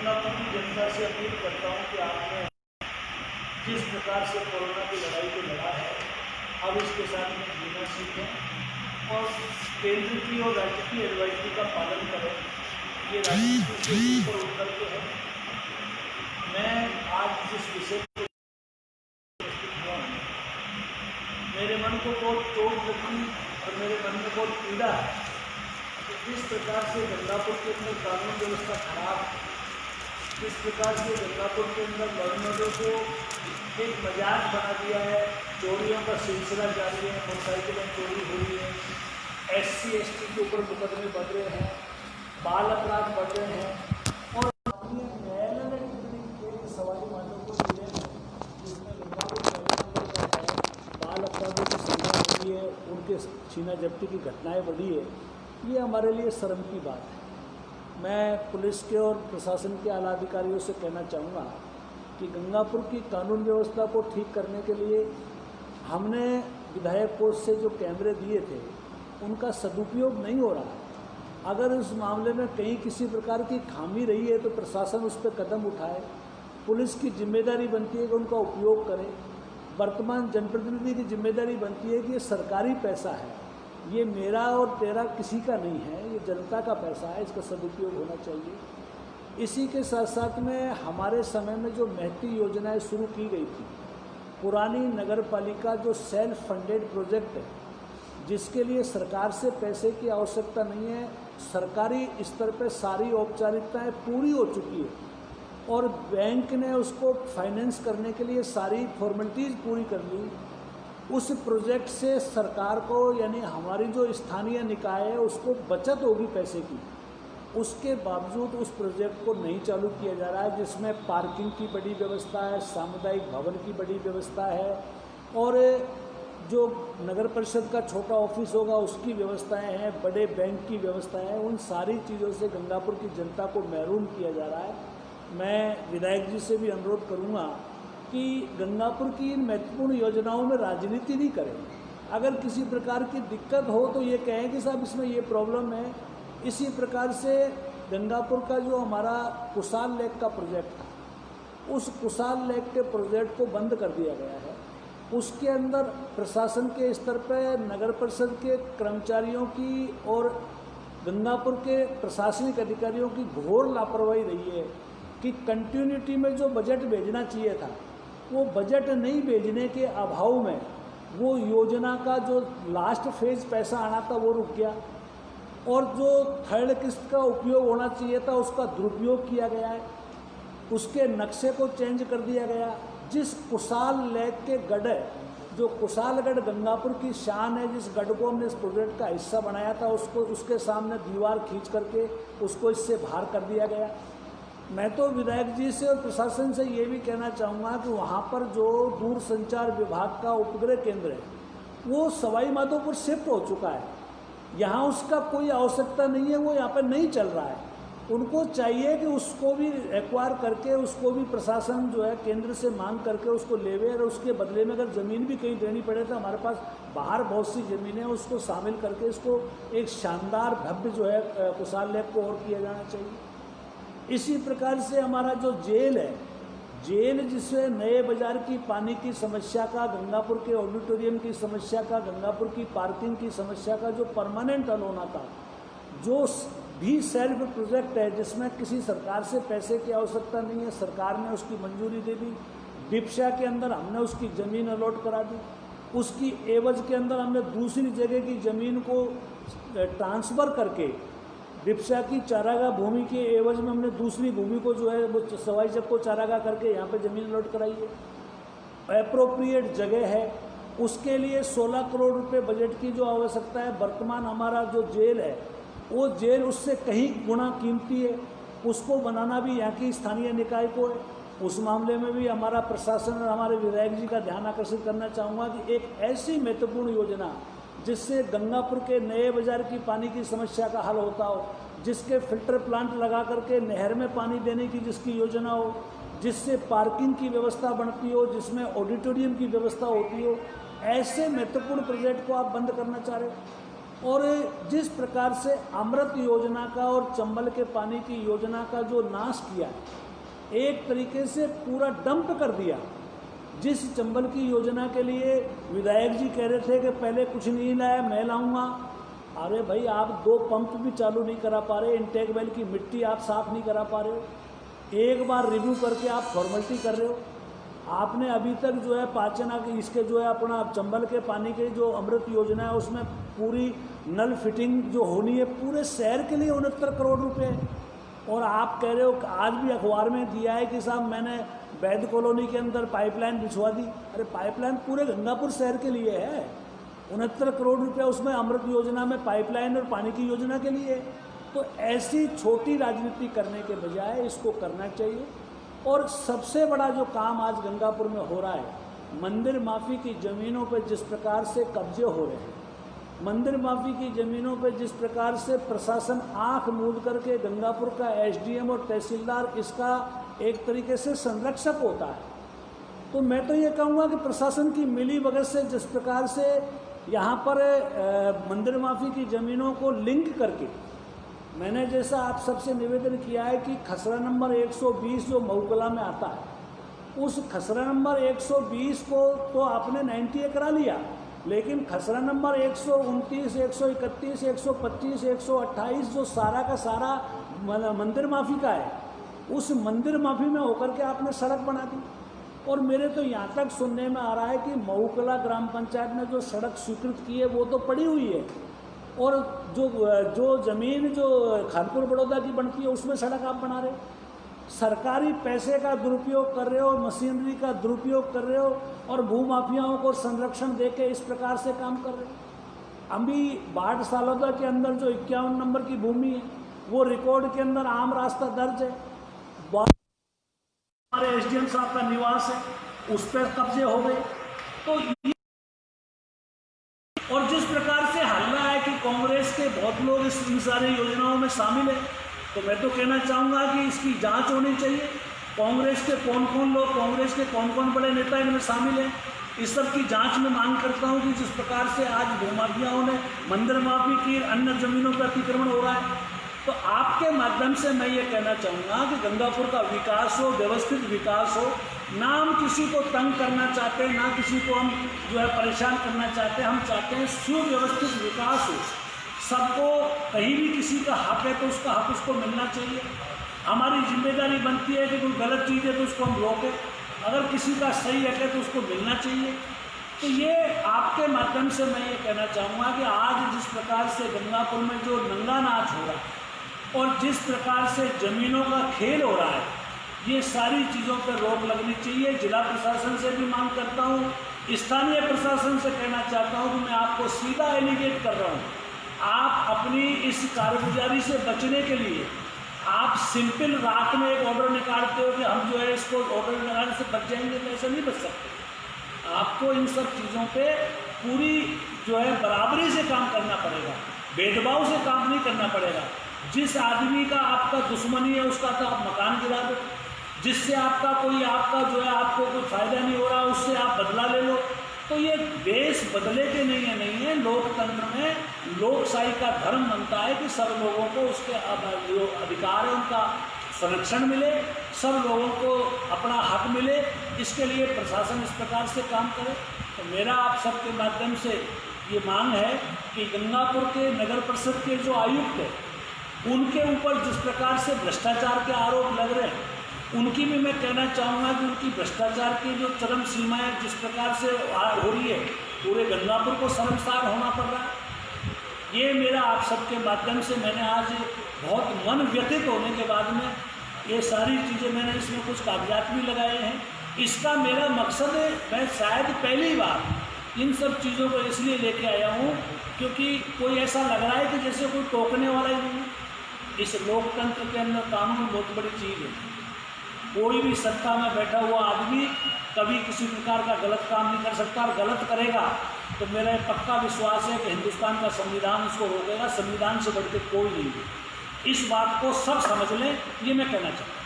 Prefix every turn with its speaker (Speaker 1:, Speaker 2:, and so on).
Speaker 1: गंगापुर की जनता से अपील करता हूँ कि आपने जिस प्रकार से कोरोना की लड़ाई को लड़ा है, अब इसके साथ में जीना सीखें और केंद्र की और राज्य की एडवाइजरी का पालन करें। ये राजनीति से ऊपर उठ करके है। मैं आज जिस विषय पर उपस्थित हुआ हूँ, मेरे मन को बहुत चोट लगी और मेरे मन में बहुत पीड़ा है। तो जिस प्रकार से गंगापुर के अंदर कानून व्यवस्था खराब है, जिस प्रकार से गंगापुर के अंदर लड़नों को एक मजाक बना दिया है, चोरियों का सिलसिला जारी है, मोटरसाइकिलें चोरी हो रही है, SC ST के ऊपर मुकदमे बढ़ रहे हैं, बाल अपराध बढ़ रहे हैं और न्यायालय ने टिप्पणी सवाली मानव को मिले हैं जिसमें गंगापुर बाल अपराधों की संख्या बढ़ी है, उनके छीना जब्ती की घटनाएं बढ़ी है। ये हमारे लिए शर्म की बात है। मैं पुलिस के और प्रशासन के आला अधिकारियों से कहना चाहूँगा कि गंगापुर की कानून व्यवस्था को ठीक करने के लिए हमने विधायक कोष से जो कैमरे दिए थे उनका सदुपयोग नहीं हो रहा है। अगर उस मामले में कहीं किसी प्रकार की खामी रही है तो प्रशासन उस पर कदम उठाए। पुलिस की जिम्मेदारी बनती है कि उनका उपयोग करे। वर्तमान जनप्रतिनिधि की जिम्मेदारी बनती है कि ये सरकारी पैसा है, ये मेरा और तेरा किसी का नहीं है, ये जनता का पैसा है, इसका सदुपयोग होना चाहिए। इसी के साथ साथ में हमारे समय में जो महती योजनाएं शुरू की गई थी, पुरानी नगर पालिका जो सेल्फ फंडेड प्रोजेक्ट है जिसके लिए सरकार से पैसे की आवश्यकता नहीं है, सरकारी स्तर पर सारी औपचारिकताएं पूरी हो चुकी है और बैंक ने उसको फाइनेंस करने के लिए सारी फॉर्मेलिटीज़ पूरी कर ली। उस प्रोजेक्ट से सरकार को यानी हमारी जो स्थानीय निकाय है उसको बचत होगी पैसे की, उसके बावजूद उस प्रोजेक्ट को नहीं चालू किया जा रहा है जिसमें पार्किंग की बड़ी व्यवस्था है, सामुदायिक भवन की बड़ी व्यवस्था है और जो नगर परिषद का छोटा ऑफिस होगा उसकी व्यवस्थाएं हैं, बड़े बैंक की व्यवस्थाएं हैं। उन सारी चीज़ों से गंगापुर की जनता को महरूम किया जा रहा है। मैं विधायक जी से भी अनुरोध करूँगा कि गंगापुर की इन महत्वपूर्ण योजनाओं में राजनीति नहीं करें। अगर किसी प्रकार की दिक्कत हो तो ये कहें कि साहब इसमें ये प्रॉब्लम है। इसी प्रकार से गंगापुर का जो हमारा कुसाल लेक का प्रोजेक्ट था, उस कुसाल लेक के प्रोजेक्ट को बंद कर दिया गया है। उसके अंदर प्रशासन के स्तर पर नगर परिषद के कर्मचारियों की और गंगापुर के प्रशासनिक अधिकारियों की घोर लापरवाही रही है कि कंटिन्यूटी में जो बजट भेजना चाहिए था वो बजट नहीं भेजने के अभाव में वो योजना का जो लास्ट फेज पैसा आना था वो रुक गया और जो थर्ड किस्त का उपयोग होना चाहिए था उसका दुरुपयोग किया गया है। उसके नक्शे को चेंज कर दिया गया। जिस कुसाल लेक के गढ़ है, जो कुसालगढ़ गंगापुर की शान है, जिस गढ़ को हमने इस प्रोजेक्ट का हिस्सा बनाया था उसको उसके सामने दीवार खींच करके उसको इससे बाहर कर दिया गया। मैं तो विधायक जी से और प्रशासन से ये भी कहना चाहूँगा कि वहाँ पर जो दूरसंचार विभाग का उपग्रह केंद्र है वो सवाई माधोपुर शिफ्ट हो चुका है। यहाँ उसका कोई आवश्यकता नहीं है, वो यहाँ पर नहीं चल रहा है। उनको चाहिए कि उसको भी एक्वायर करके उसको भी प्रशासन जो है केंद्र से मांग करके उसको लेवे और उसके बदले में अगर ज़मीन भी कहीं देनी पड़े तो हमारे पास बाहर बहुत सी ज़मीनें हैं, उसको शामिल करके इसको एक शानदार भव्य जो है कुसाल लेक को और किया जाना चाहिए। इसी प्रकार से हमारा जो जेल है, जेल जिससे नए बाज़ार की पानी की समस्या का, गंगापुर के ऑडिटोरियम की समस्या का, गंगापुर की पार्किंग की समस्या का जो परमानेंट हल होना था, जो भी सेल्फ प्रोजेक्ट है जिसमें किसी सरकार से पैसे की आवश्यकता नहीं है, सरकार ने उसकी मंजूरी दे दी। डिप्सा के अंदर हमने उसकी ज़मीन अलॉट करा दी, उसकी एवज के अंदर हमने दूसरी जगह की ज़मीन को ट्रांसफ़र करके डिप्सा की चारागाह भूमि के एवज में हमने दूसरी भूमि को जो है वो सवाई जब को चारागाह करके यहाँ पे ज़मीन अलॉट कराई है। एप्रोप्रिएट जगह है, उसके लिए 16 करोड़ रुपए बजट की जो आवश्यकता है। वर्तमान हमारा जो जेल है वो जेल उससे कहीं गुना कीमती है, उसको बनाना भी यहाँ की स्थानीय निकाय को है। उस मामले में भी हमारा प्रशासन और हमारे विधायक जी का ध्यान आकर्षित करना चाहूँगा कि एक ऐसी महत्वपूर्ण योजना जिससे गंगापुर के नए बाज़ार की पानी की समस्या का हल होता हो, जिसके फिल्टर प्लांट लगा करके नहर में पानी देने की जिसकी योजना हो, जिससे पार्किंग की व्यवस्था बनती हो, जिसमें ऑडिटोरियम की व्यवस्था होती हो, ऐसे महत्वपूर्ण प्रोजेक्ट को आप बंद करना चाह रहे हो। और जिस प्रकार से अमृत योजना का और चंबल के पानी की योजना का जो नाश किया, एक तरीके से पूरा डंप कर दिया। जिस चंबल की योजना के लिए विधायक जी कह रहे थे कि पहले कुछ नहीं लाया, मैं लाऊंगा। अरे भाई, आप 2 पंप भी चालू नहीं करा पा रहे, इनटेक वेल की मिट्टी आप साफ नहीं करा पा रहे हो, एक बार रिव्यू करके आप फॉर्मेलिटी कर रहे हो। आपने अभी तक जो है पाचना की इसके जो है अपना चंबल के पानी की जो अमृत योजना है उसमें पूरी नल फिटिंग जो होनी है पूरे शहर के लिए 69 करोड़ रुपए, और आप कह रहे हो, आज भी अखबार में दिया है कि साहब मैंने वैद कॉलोनी के अंदर पाइपलाइन बिछवा दी। अरे पाइपलाइन पूरे गंगापुर शहर के लिए है, 69 करोड़ रुपया उसमें अमृत योजना में पाइपलाइन और पानी की योजना के लिए। तो ऐसी छोटी राजनीति करने के बजाय इसको करना चाहिए। और सबसे बड़ा जो काम आज गंगापुर में हो रहा है, मंदिर माफी की ज़मीनों पर जिस प्रकार से कब्जे हो रहे हैं, मंदिर माफी की ज़मीनों पर जिस प्रकार से प्रशासन आंख मूंद करके गंगापुर का एसडीएम और तहसीलदार इसका एक तरीके से संरक्षक होता है, तो मैं तो ये कहूँगा कि प्रशासन की मिली भगत से जिस प्रकार से यहाँ पर मंदिर माफी की ज़मीनों को लिंक करके, मैंने जैसा आप सबसे निवेदन किया है कि खसरा नंबर 120 जो मऊकला में आता है, उस खसरा नंबर 120 को तो आपने 90 करा लिया, लेकिन खसरा नंबर 129, 131, 125, 128 जो सारा का सारा मंदिर माफी का है, उस मंदिर माफी में होकर के आपने सड़क बना दी। और मेरे तो यहाँ तक सुनने में आ रहा है कि मऊकला ग्राम पंचायत ने जो सड़क स्वीकृत की है वो तो पड़ी हुई है, और जो ज़मीन जो खानपुर बड़ौदा की बनती है उसमें सड़क आप बना रहे हो। सरकारी पैसे का दुरुपयोग कर रहे हो, मशीनरी का दुरुपयोग कर रहे हो, और भूमाफियाओं को संरक्षण देके इस प्रकार से काम कर रहे हो। अभी बाट सालोदा के अंदर जो 51 नंबर की भूमि है वो रिकॉर्ड के अंदर आम रास्ता दर्ज है, हमारे एसडीएम साहब का निवास है, उस पर कब्जे हो गए। तो और जिस प्रकार से हल्ला है कि कांग्रेस के बहुत लोग इस इन सारी योजनाओं में शामिल हैं, तो मैं तो कहना चाहूँगा कि इसकी जांच होनी चाहिए। कांग्रेस के कौन कौन लोग, कांग्रेस के कौन कौन बड़े नेता इनमें शामिल हैं, इस सब की जांच में मांग करता हूँ कि जिस प्रकार से आज भूमाफियाओं ने मंदिर माफी की, अन्य जमीनों पर अतिक्रमण हो रहा है, तो आपके माध्यम से मैं ये कहना चाहूँगा कि गंगापुर का विकास हो, व्यवस्थित विकास हो। ना हम किसी को तंग करना चाहते हैं, ना किसी को हम जो है परेशान करना चाहते हैं, हम चाहते हैं सुव्यवस्थित विकास हो। सबको कहीं भी किसी का हक है तो उसका हक उसको मिलना चाहिए। हमारी जिम्मेदारी बनती है कि कोई गलत चीज़ है तो उसको हम रोकें, अगर किसी का सही हक है तो उसको मिलना चाहिए। तो ये आपके माध्यम से मैं ये कहना चाहूँगा कि आज जिस प्रकार से गंगापुर में जो नंगा नाच हो रहा है और जिस प्रकार से ज़मीनों का खेल हो रहा है, ये सारी चीज़ों पर रोक लगनी चाहिए। जिला प्रशासन से भी मांग करता हूँ, स्थानीय प्रशासन से कहना चाहता हूँ कि मैं आपको सीधा एलिगेट कर रहा हूँ, आप अपनी इस कारगुजारी से बचने के लिए आप सिंपल रात में एक ऑर्डर निकालते हो कि हम जो है इसको ऑर्डर निकालने से बच जाएंगे, तो ऐसा नहीं बच सकते। आपको इन सब चीज़ों पे पूरी जो है बराबरी से काम करना पड़ेगा, भेदभाव से काम नहीं करना पड़ेगा। जिस आदमी का आपका दुश्मनी है उसका तो आप मकान गिरा दो, जिससे आपका जो है आपको कोई फ़ायदा नहीं हो रहा उससे आप बदला ले लो। तो ये देश बदले के नहीं है। लोकतंत्र में लोकशाही का धर्म बनता है कि सब लोगों को उसके जो अधिकार है उनका संरक्षण मिले, सब लोगों को अपना हक मिले। इसके लिए प्रशासन इस प्रकार से काम करे। तो मेरा आप सबके माध्यम से ये मांग है कि गंगापुर के नगर परिषद के जो आयुक्त हैं उनके ऊपर जिस प्रकार से भ्रष्टाचार के आरोप लग रहे हैं, उनकी भी मैं कहना चाहूँगा कि उनकी भ्रष्टाचार की जो चरम सीमाएं जिस प्रकार से हो रही है, पूरे गंगापुर को शर्मसार होना पड़ रहा है। ये मेरा आप सबके माध्यम से मैंने आज बहुत मन व्यथित होने के बाद में ये सारी चीज़ें मैंने इसमें कुछ कागजात भी लगाए हैं। इसका मेरा मकसद है, मैं शायद पहली बार इन सब चीज़ों को इसलिए लेके आया हूँ क्योंकि कोई ऐसा लग रहा है कि जैसे कोई टोकने वाला ही नहीं है। इस लोकतंत्र के अंदर कानून बहुत बड़ी चीज़ है। कोई भी सत्ता में बैठा हुआ आदमी कभी किसी प्रकार का गलत काम नहीं कर सकता, और गलत करेगा तो मेरा पक्का विश्वास है कि हिंदुस्तान का संविधान उसको रोकेगा। संविधान से बढ़ के कोई नहीं है। इस बात को सब समझ लें, ये मैं कहना चाहता हूँ।